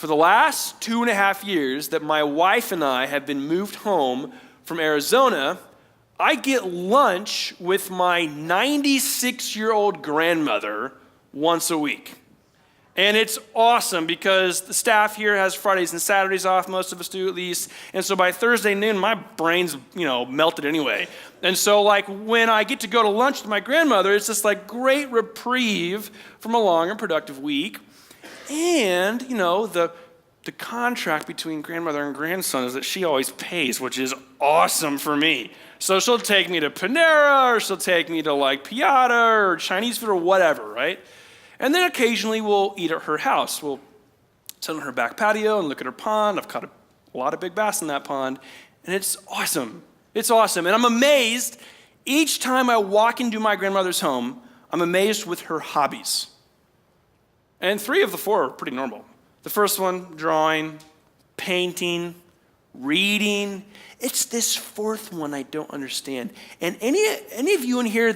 For the last 2.5 years that my wife and I have been moved home from Arizona, I get lunch with my 96-year-old grandmother once a week. And it's awesome because the staff here has Fridays and Saturdays off, most of us do at least. And so by Thursday noon, my brain's, melted anyway. And so when I get to go to lunch with my grandmother, it's this great reprieve from a long and productive week. And, the contract between grandmother and grandson is that she always pays, which is awesome for me. So she'll take me to Panera, or she'll take me to Piata or Chinese food or whatever, right? And then occasionally we'll eat at her house. We'll sit on her back patio and look at her pond. I've caught a lot of big bass in that pond. And it's awesome. It's awesome. And I'm amazed each time I walk into my grandmother's home, I'm amazed with her hobbies. And 3 of the 4 are pretty normal. The first one, drawing, painting, reading. It's this 4th one I don't understand. And any of you in here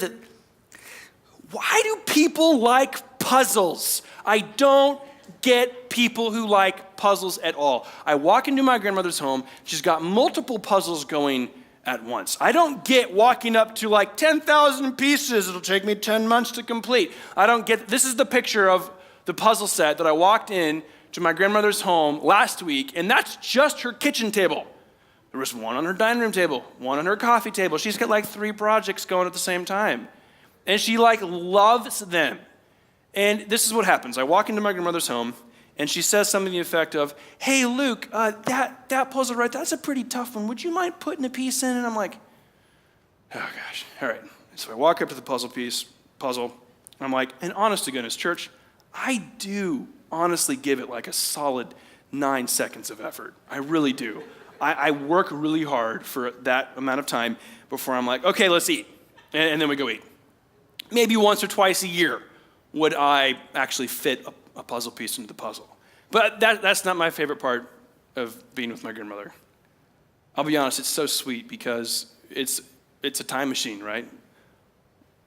why do people like puzzles? I don't get people who like puzzles at all. I walk into my grandmother's home. She's got multiple puzzles going at once. I don't get walking up to 10,000 pieces. It'll take me 10 months to complete. I don't get, this is the picture of the puzzle set that I walked in to my grandmother's home last week, and that's just her kitchen table. There was one on her dining room table, one on her coffee table. She's got 3 projects going at the same time. And she loves them. And this is what happens. I walk into my grandmother's home, and she says something to the effect of, "Hey, Luke, that puzzle right there, that's a pretty tough one. Would you mind putting a piece in?" And I'm like, oh gosh, all right. So I walk up to the puzzle. I'm like, and honest to goodness, church, I do honestly give it a solid 9 seconds of effort. I really do. I work really hard for that amount of time before I'm like, okay, let's eat. And then we go eat. Maybe once or twice a year would I actually fit a puzzle piece into the puzzle. But that's not my favorite part of being with my grandmother. I'll be honest, it's so sweet because it's a time machine, right?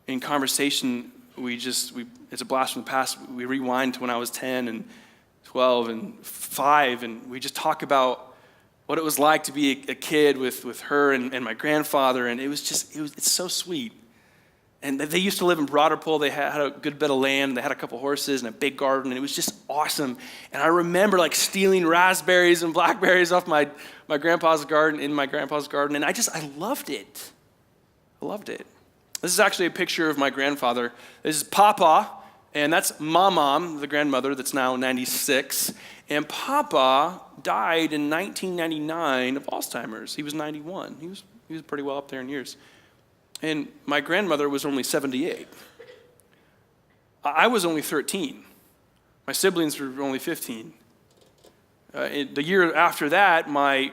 In conversation, it's a blast from the past. We rewind to when I was 10 and 12 and 5, and we just talk about what it was like to be a kid with her and my grandfather, and it's so sweet. And they used to live in Broderpool. They had a good bit of land. They had a couple horses and a big garden, and it was just awesome. And I remember stealing raspberries and blackberries off my grandpa's garden, in my grandpa's garden, and I loved it. I loved it. This is actually a picture of my grandfather. This is Papa, and that's Mom, the grandmother that's now 96. And Papa died in 1999 of Alzheimer's. He was 91. He was pretty well up there in years. And my grandmother was only 78. I was only 13. My siblings were only 15. The year after that, my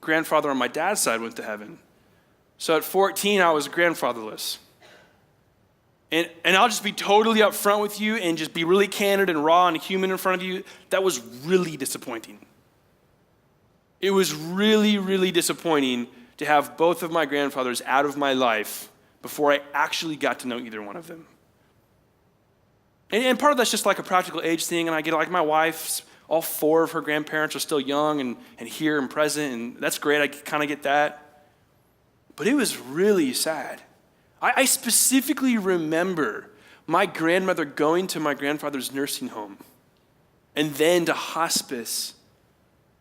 grandfather on my dad's side went to heaven. So at 14, I was grandfatherless. And I'll just be totally upfront with you and just be really candid and raw and human in front of you. That was really disappointing. It was really, really disappointing to have both of my grandfathers out of my life before I actually got to know either one of them. And part of that's just a practical age thing, and I get my wife's, all 4 of her grandparents are still young and here and present, and that's great, I kind of get that. But it was really sad. I specifically remember my grandmother going to my grandfather's nursing home and then to hospice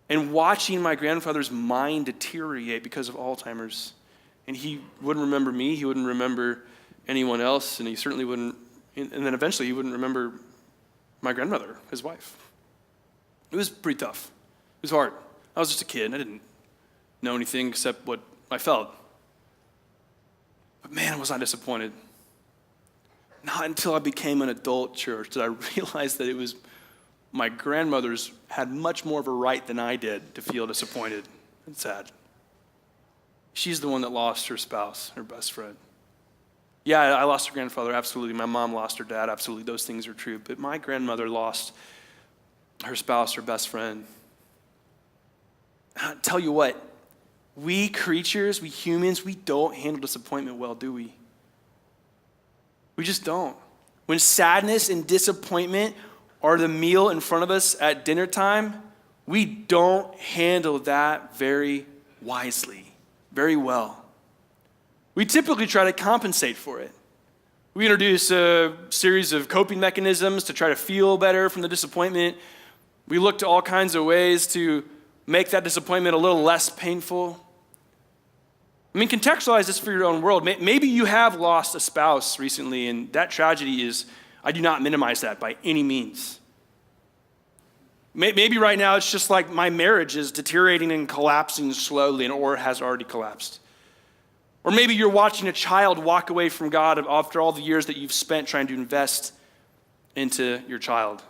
and watching my grandfather's mind deteriorate because of Alzheimer's. And he wouldn't remember me, he wouldn't remember anyone else, and he certainly wouldn't, and then eventually he wouldn't remember my grandmother, his wife. It was pretty tough. It was hard. I was just a kid, and I didn't know anything except what I felt. But man, was I disappointed. Not until I became an adult, church, did I realize that it was my grandmother's had much more of a right than I did to feel disappointed and sad. She's the one that lost her spouse, her best friend. Yeah, I lost her grandfather, absolutely. My mom lost her dad, absolutely. Those things are true. But my grandmother lost her spouse, her best friend. I'll tell you what, we creatures, we humans, we don't handle disappointment well, do we? We just don't. When sadness and disappointment are the meal in front of us at dinner time, we don't handle that very wisely, very well. We typically try to compensate for it. We introduce a series of coping mechanisms to try to feel better from the disappointment. We look to all kinds of ways to make that disappointment a little less painful. I mean, contextualize this for your own world. Maybe you have lost a spouse recently, and that tragedy is, I do not minimize that by any means. Maybe right now it's just like my marriage is deteriorating and collapsing slowly, or has already collapsed. Or maybe you're watching a child walk away from God after all the years that you've spent trying to invest into your child.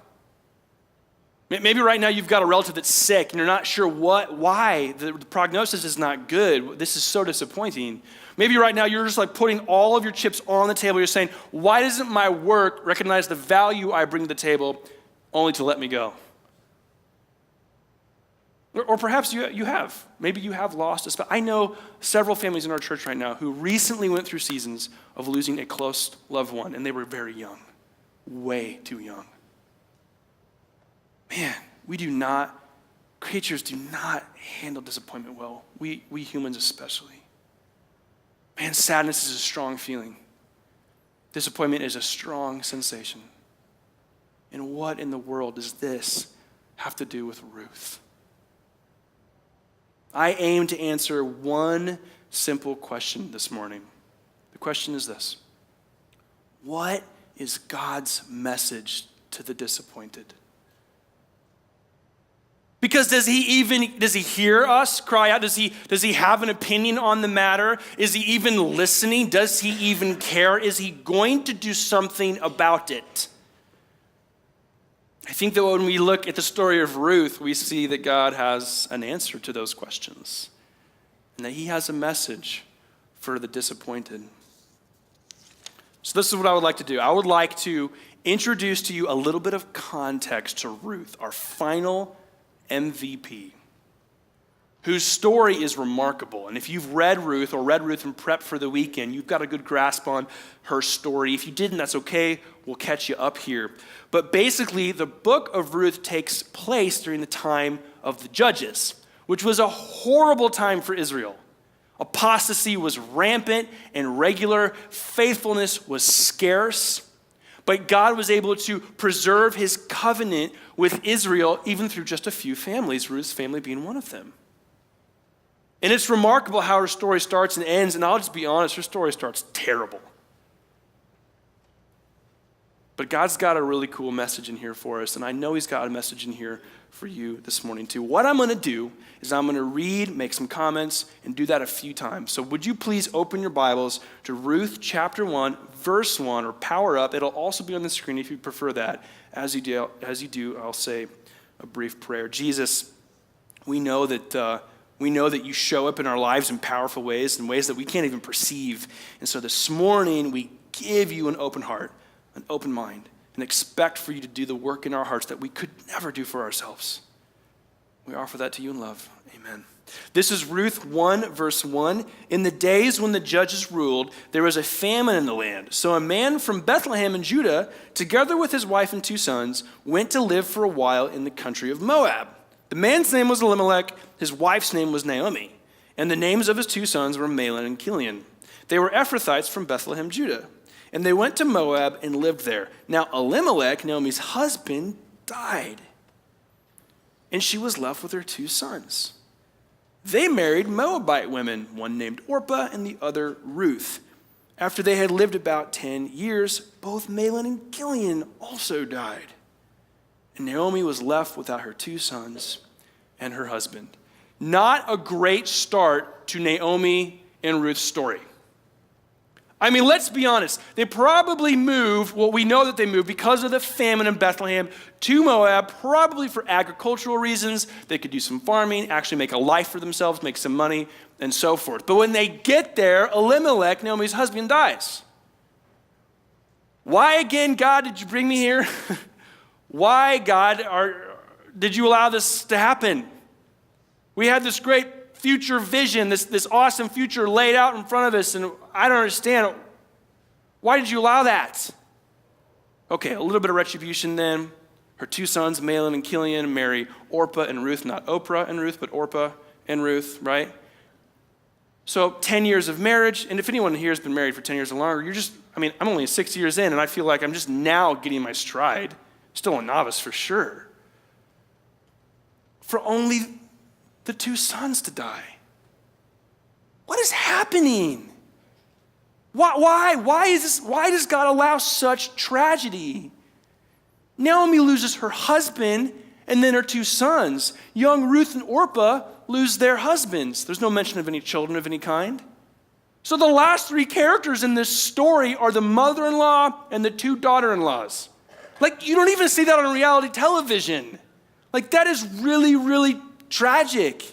Maybe right now you've got a relative that's sick and you're not sure why. The prognosis is not good. This is so disappointing. Maybe right now you're just like putting all of your chips on the table. You're saying, why doesn't my work recognize the value I bring to the table only to let me go? Or perhaps you have. Maybe you have lost a spouse. I know several families in our church right now who recently went through seasons of losing a close loved one, and they were very young, way too young. Man, creatures do not handle disappointment well. We humans especially. Man, sadness is a strong feeling. Disappointment is a strong sensation. And what in the world does this have to do with Ruth? I aim to answer one simple question this morning. The question is this: what is God's message to the disappointed? Because does he hear us cry out? Does he have an opinion on the matter? Is he even listening? Does he even care? Is he going to do something about it? I think that when we look at the story of Ruth, we see that God has an answer to those questions, and that he has a message for the disappointed. So this is what I would like to do. I would like to introduce to you a little bit of context to Ruth, our final MVP, whose story is remarkable. And if you've read Ruth in prep for the weekend, you've got a good grasp on her story. If you didn't, that's okay. We'll catch you up here. But basically, the book of Ruth takes place during the time of the Judges, which was a horrible time for Israel. Apostasy was rampant and regular. Faithfulness was scarce. But God was able to preserve his covenant with Israel even through just a few families, Ruth's family being one of them. And it's remarkable how her story starts and ends, and I'll just be honest, her story starts terrible. But God's got a really cool message in here for us, and I know he's got a message in here for you this morning too. What I'm going to do is I'm going to read, make some comments, and do that a few times. So would you please open your Bibles to Ruth chapter 1, verse 1, or power up. It'll also be on the screen if you prefer that. As you do, I'll say a brief prayer. Jesus, we know that you show up in our lives in powerful ways, in ways that we can't even perceive. And so this morning, we give you an open heart, an open mind, and expect for you to do the work in our hearts that we could never do for ourselves. We offer that to you in love. Amen. This is Ruth 1, verse 1. In the days when the judges ruled, there was a famine in the land. So a man from Bethlehem in Judah, together with his wife and 2 sons, went to live for a while in the country of Moab. The man's name was Elimelech, his wife's name was Naomi, and the names of his 2 sons were Mahlon and Chilion. They were Ephrathites from Bethlehem, Judah, and they went to Moab and lived there. Now Elimelech, Naomi's husband, died, and she was left with her 2 sons. They married Moabite women, one named Orpah and the other Ruth. After they had lived about 10 years, both Mahlon and Chilion also died. And Naomi was left without her 2 sons and her husband. Not a great start to Naomi and Ruth's story. I mean, let's be honest. They probably moved, well, we know that they moved because of the famine in Bethlehem to Moab, probably for agricultural reasons. They could do some farming, actually make a life for themselves, make some money, and so forth. But when they get there, Elimelech, Naomi's husband, dies. Why again, God, did you bring me here? Why, God, did you allow this to happen? We had this great future vision, this awesome future laid out in front of us, and I don't understand. Why did you allow that? Okay, a little bit of retribution then. Her two sons, Mahlon and Chilion, marry Orpah and Ruth, not Oprah and Ruth, but Orpah and Ruth, right? So 10 years of marriage, and if anyone here has been married for 10 years or longer, I'm only 6 years in, and I feel like I'm just now getting my stride. Still a novice for sure. For only the two sons to die. What is happening? Why? Why does God allow such tragedy? Naomi loses her husband and then her two sons. Young Ruth and Orpah lose their husbands. There's no mention of any children of any kind. So the last three characters in this story are the mother-in-law and the two daughter-in-laws. Like, you don't even see that on reality television. Like, that is really, really tragic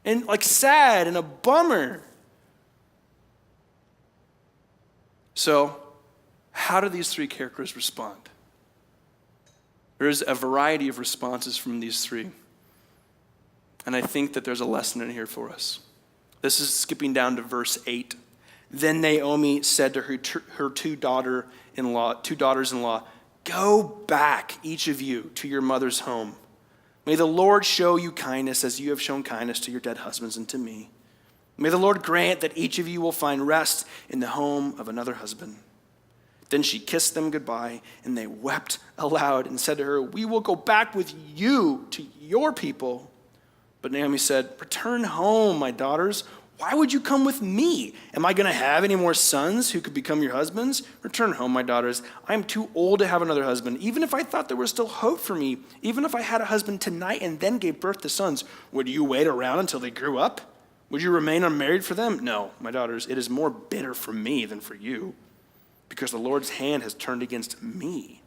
and like sad and a bummer. So, how do these three characters respond? There's a variety of responses from these three. And I think that there's a lesson in here for us. This is skipping down to verse 8. Then Naomi said to her two daughters-in-law, "Go back, each of you, to your mother's home. May the Lord show you kindness as you have shown kindness to your dead husbands and to me. May the Lord grant that each of you will find rest in the home of another husband." Then she kissed them goodbye, and they wept aloud and said to her, "We will go back with you to your people." But Naomi said, "Return home, my daughters. Why would you come with me? Am I going to have any more sons who could become your husbands? Return home, my daughters. I am too old to have another husband. Even if I thought there was still hope for me, even if I had a husband tonight and then gave birth to sons, would you wait around until they grew up? Would you remain unmarried for them? No, my daughters, it is more bitter for me than for you, because the Lord's hand has turned against me."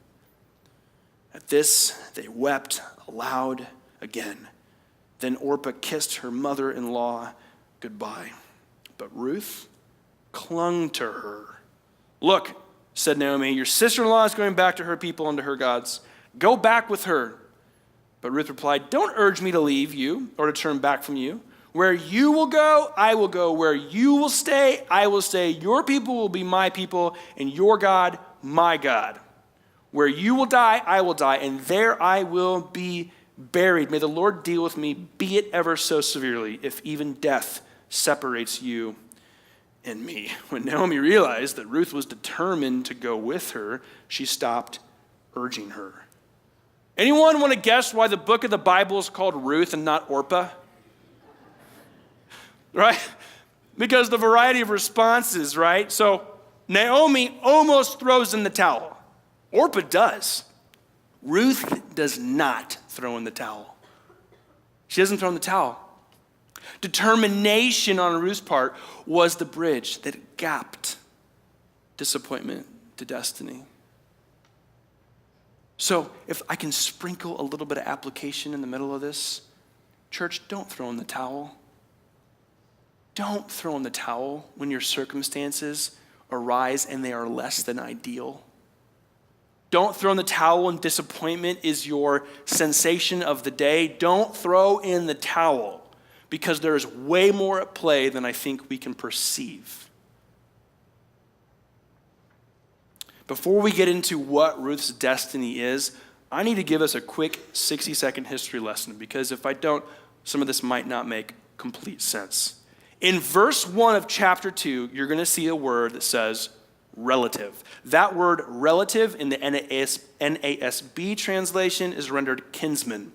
At this, they wept aloud again. Then Orpah kissed her mother-in-law goodbye. But Ruth clung to her. "Look," said Naomi, "your sister-in-law is going back to her people and to her gods. Go back with her." But Ruth replied, "Don't urge me to leave you or to turn back from you. Where you will go, I will go. Where you will stay, I will stay. Your people will be my people, and your God, my God. Where you will die, I will die, and there I will be buried. May the Lord deal with me, be it ever so severely, if even death separates you and me." When Naomi realized that Ruth was determined to go with her, she stopped urging her. Anyone want to guess why the book of the Bible is called Ruth and not Orpah? Right? Because the variety of responses, right? So Naomi almost throws in the towel. Orpah does. Ruth does not throw in the towel. She doesn't throw in the towel. Determination on Ruth's part was the bridge that gapped disappointment to destiny. So if I can sprinkle a little bit of application in the middle of this, church, don't throw in the towel. Don't throw in the towel when your circumstances arise and they are less than ideal. Don't throw in the towel when disappointment is your sensation of the day. Don't throw in the towel, because there is way more at play than I think we can perceive. Before we get into what Ruth's destiny is, I need to give us a quick 60-second history lesson, because if I don't, some of this might not make complete sense. In verse 1 of chapter 2, you're going to see a word that says relative. That word relative in the NASB translation is rendered kinsman.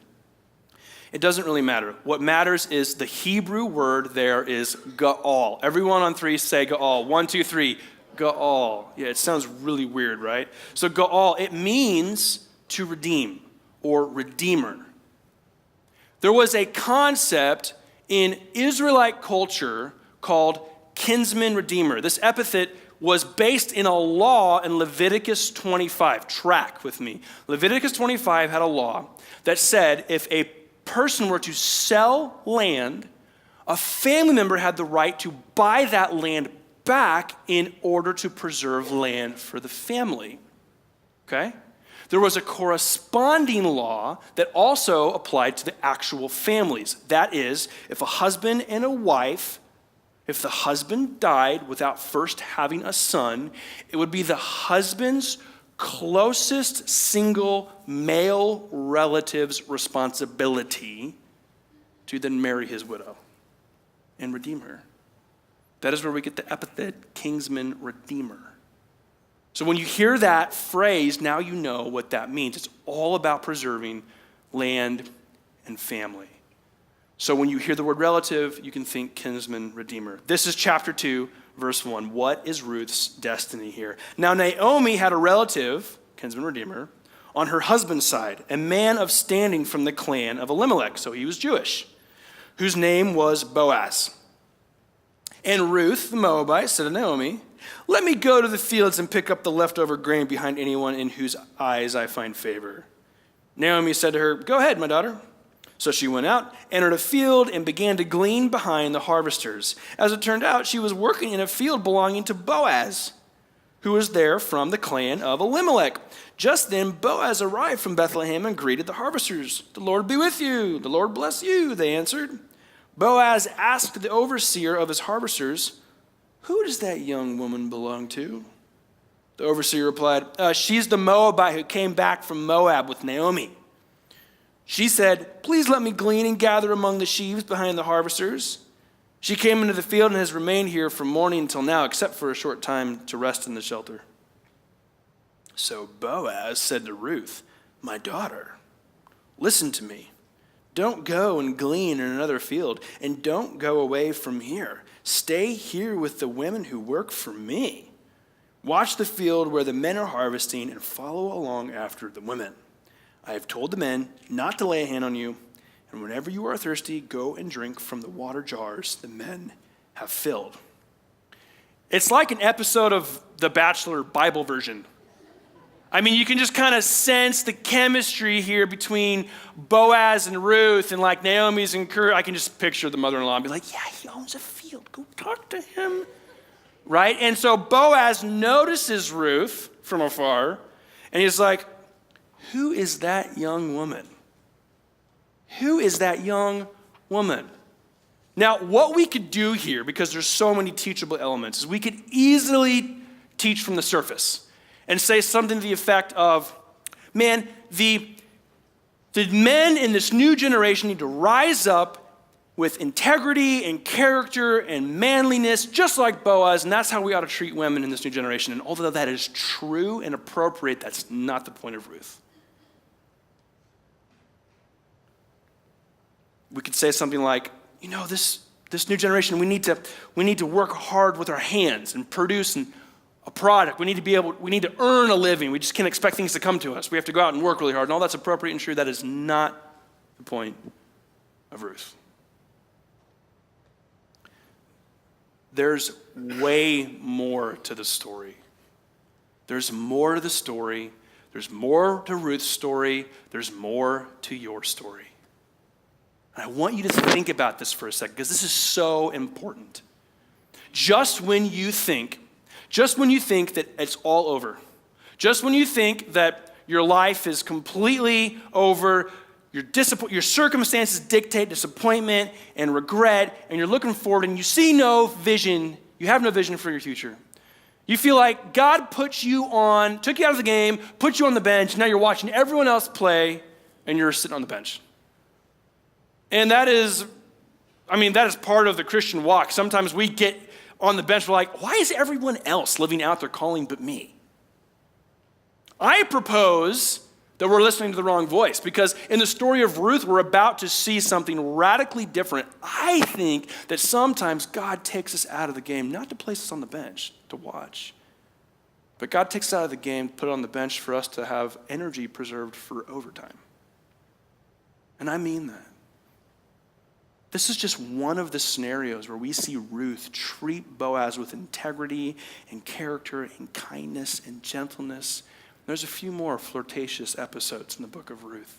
It doesn't really matter. What matters is the Hebrew word there is ga'al. Everyone on three say ga'al. 1, 2, 3. Ga'al. Yeah, it sounds really weird, right? So ga'al, it means to redeem or redeemer. There was a concept in Israelite culture called kinsman redeemer. This epithet was based in a law in Leviticus 25. Track with me. Leviticus 25 had a law that said if a person were to sell land, a family member had the right to buy that land back in order to preserve land for the family. Okay? There was a corresponding law that also applied to the actual families. That is, if a husband and a wife, if the husband died without first having a son, it would be the husband's closest single male relative's responsibility to then marry his widow and redeem her. That is where we get the epithet kinsman redeemer. So when you hear that phrase, now you know what that means. It's all about preserving land and family. So when you hear the word relative, you can think kinsman redeemer. This is chapter 2, verse 1. What is Ruth's destiny here? Now Naomi had a relative, kinsman redeemer, on her husband's side, a man of standing from the clan of Elimelech, so he was Jewish, whose name was Boaz. And Ruth, the Moabite, said to Naomi, "Let me go to the fields and pick up the leftover grain behind anyone in whose eyes I find favor." Naomi said to her, "Go ahead, my daughter." So she went out, entered a field, and began to glean behind the harvesters. As it turned out, she was working in a field belonging to Boaz, who was there from the clan of Elimelech. Just then, Boaz arrived from Bethlehem and greeted the harvesters. "The Lord be with you. The Lord bless you," they answered. Boaz asked the overseer of his harvesters, "Who does that young woman belong to?" The overseer replied, "She's the Moabite who came back from Moab with Naomi." She said, "Please let me glean and gather among the sheaves behind the harvesters." She came into the field and has remained here from morning until now, except for a short time to rest in the shelter. So Boaz said to Ruth, "My daughter, listen to me. Don't go and glean in another field, and don't go away from here. Stay here with the women who work for me. Watch the field where the men are harvesting and follow along after the women. I have told the men not to lay a hand on you, and whenever you are thirsty, go and drink from the water jars the men have filled." It's like an episode of The Bachelor Bible version. I mean, you can just kind of sense the chemistry here between Boaz and Ruth, and like Naomi's and Kurt. I can just picture the mother-in-law and be like, "Yeah, he owns a field. Go talk to him." Right? And so Boaz notices Ruth from afar, and he's like, "Who is that young woman? Who is that young woman?" Now, what we could do here, because there's so many teachable elements, is we could easily teach from the surface and say something to the effect of, man, the men in this new generation need to rise up with integrity and character and manliness, just like Boaz, and that's how we ought to treat women in this new generation. And although that is true and appropriate, that's not the point of Ruth. We could say something like, this new generation, we need to work hard with our hands and produce a product. We need to earn a living. We just can't expect things to come to us. We have to go out and work really hard. And all that's appropriate and true. That is not the point of Ruth. There's way more to the story. There's more to the story. There's more to Ruth's story. There's more to your story. And I want you to think about this for a second, because this is so important. Just when you think that it's all over, just when you think that your life is completely over, your circumstances dictate disappointment and regret, and you're looking forward and you see no vision, you have no vision for your future. You feel like God took you out of the game, put you on the bench, now you're watching everyone else play, and you're sitting on the bench. And that is part of the Christian walk. Sometimes we get on the bench, we're like, why is everyone else living out their calling but me? I propose that we're listening to the wrong voice, because in the story of Ruth, we're about to see something radically different. I think that sometimes God takes us out of the game, not to place us on the bench to watch, but God takes us out of the game, put it on the bench for us to have energy preserved for overtime. And I mean that. This is just one of the scenarios where we see Ruth treat Boaz with integrity and character and kindness and gentleness. There's a few more flirtatious episodes in the book of Ruth.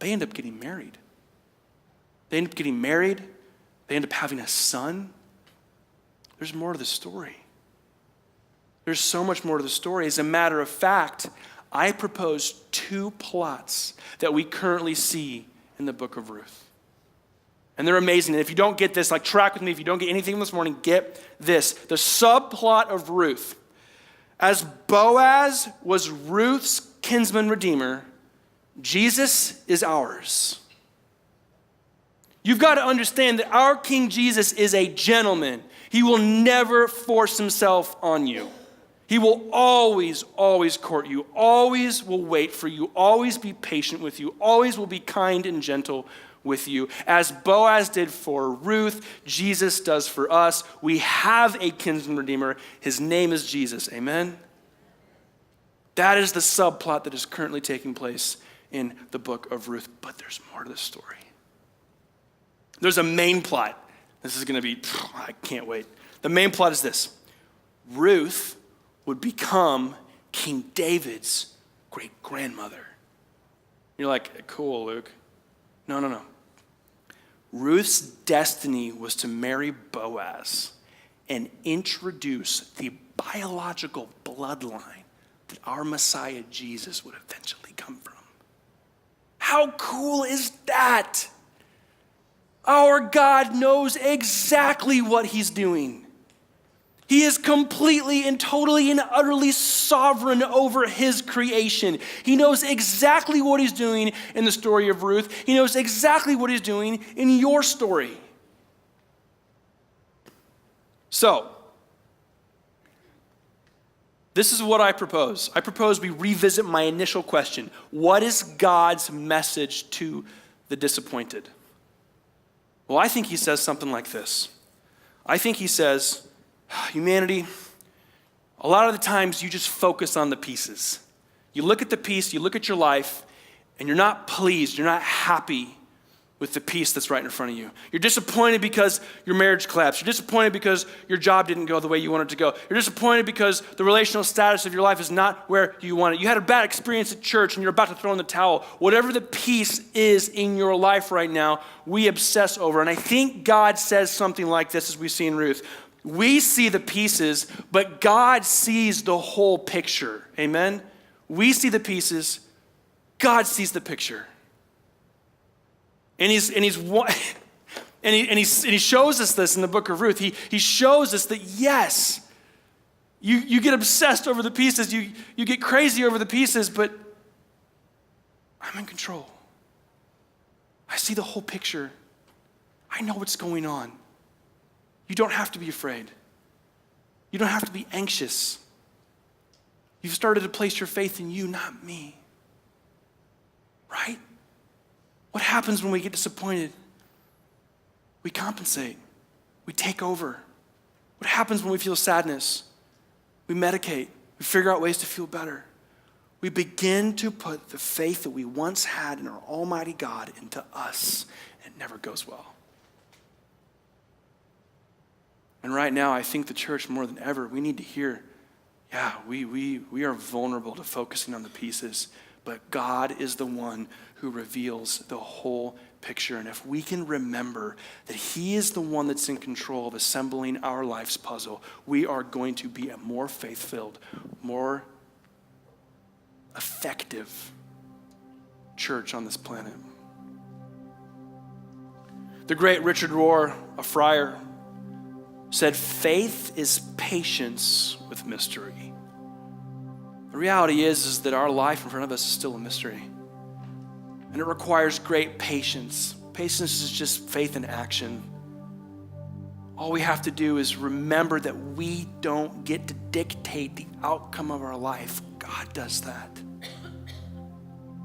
They end up getting married. They end up having a son. There's more to the story. There's so much more to the story. As a matter of fact, I propose 2 plots that we currently see in the book of Ruth. And they're amazing. And if you don't get this, track with me. If you don't get anything this morning, get this. The subplot of Ruth. As Boaz was Ruth's kinsman redeemer, Jesus is ours. You've got to understand that our King Jesus is a gentleman. He will never force himself on you. He will always, always court you, always will wait for you, always be patient with you, always will be kind and gentle with you. As Boaz did for Ruth, Jesus does for us. We have a kinsman redeemer. His name is Jesus. Amen? That is the subplot that is currently taking place in the book of Ruth. But there's more to the story. There's a main plot. This is going to be, I can't wait. The main plot is this. Ruth would become King David's great-grandmother. You're like, cool, Luke. No. Ruth's destiny was to marry Boaz and introduce the biological bloodline that our Messiah Jesus would eventually come from. How cool is that? Our God knows exactly what he's doing. He is completely and totally and utterly sovereign over his creation. He knows exactly what he's doing in the story of Ruth. He knows exactly what he's doing in your story. So, this is what I propose. I propose we revisit my initial question. What is God's message to the disappointed? Well, I think he says something like this. I think he says, humanity, a lot of the times you just focus on the pieces. You look at the piece, you look at your life, and you're not pleased, you're not happy with the piece that's right in front of you. You're disappointed because your marriage collapsed. You're disappointed because your job didn't go the way you wanted it to go. You're disappointed because the relational status of your life is not where you want it. You had a bad experience at church and you're about to throw in the towel. Whatever the piece is in your life right now, we obsess over. And I think God says something like this as we see in Ruth. We see the pieces, but God sees the whole picture. Amen? We see the pieces, God sees the picture. And he shows us this in the book of Ruth. He shows us that yes, you get obsessed over the pieces, you get crazy over the pieces, but I'm in control. I see the whole picture. I know what's going on. You don't have to be afraid. You don't have to be anxious. You've started to place your faith in you, not me. Right? What happens when we get disappointed? We compensate. We take over. What happens when we feel sadness? We medicate. We figure out ways to feel better. We begin to put the faith that we once had in our Almighty God into us. It never goes well. And right now, I think the church more than ever, we need to hear, we are vulnerable to focusing on the pieces, but God is the one who reveals the whole picture. And if we can remember that he is the one that's in control of assembling our life's puzzle, we are going to be a more faith-filled, more effective church on this planet. The great Richard Rohr, a friar, said, faith is patience with mystery. The reality is that our life in front of us is still a mystery. And it requires great patience. Patience is just faith in action. All we have to do is remember that we don't get to dictate the outcome of our life. God does that.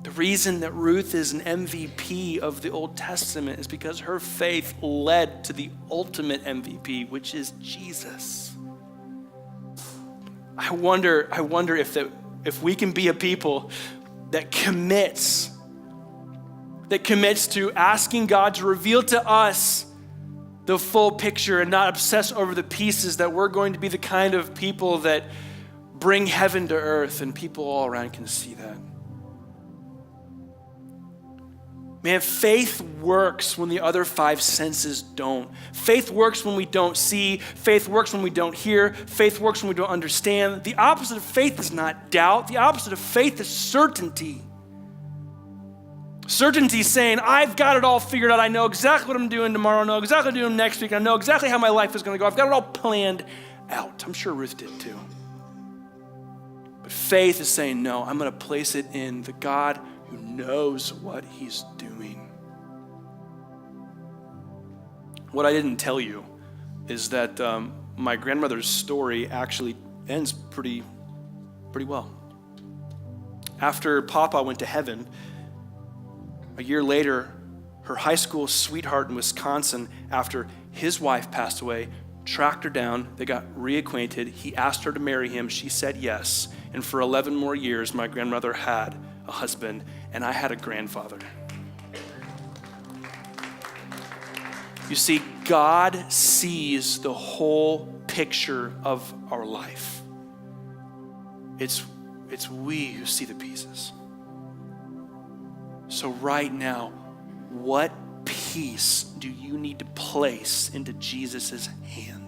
The reason that Ruth is an MVP of the Old Testament is because her faith led to the ultimate MVP, which is Jesus. I wonder if we can be a people that commits to asking God to reveal to us the full picture and not obsess over the pieces, that we're going to be the kind of people that bring heaven to earth and people all around can see that. Man, faith works when the other five senses don't. Faith works when we don't see. Faith works when we don't hear. Faith works when we don't understand. The opposite of faith is not doubt. The opposite of faith is certainty. Certainty is saying, I've got it all figured out. I know exactly what I'm doing tomorrow. I know exactly what I'm doing next week. I know exactly how my life is going to go. I've got it all planned out. I'm sure Ruth did too. But faith is saying, no, I'm going to place it in the God who knows what he's doing. What I didn't tell you is that my grandmother's story actually ends pretty well. After Papa went to heaven, a year later, her high school sweetheart in Wisconsin, after his wife passed away, tracked her down. They got reacquainted. He asked her to marry him. She said yes. And for 11 more years, my grandmother had a husband, and I had a grandfather. You see, God sees the whole picture of our life. It's we who see the pieces. So right now, what piece do you need to place into Jesus' hands?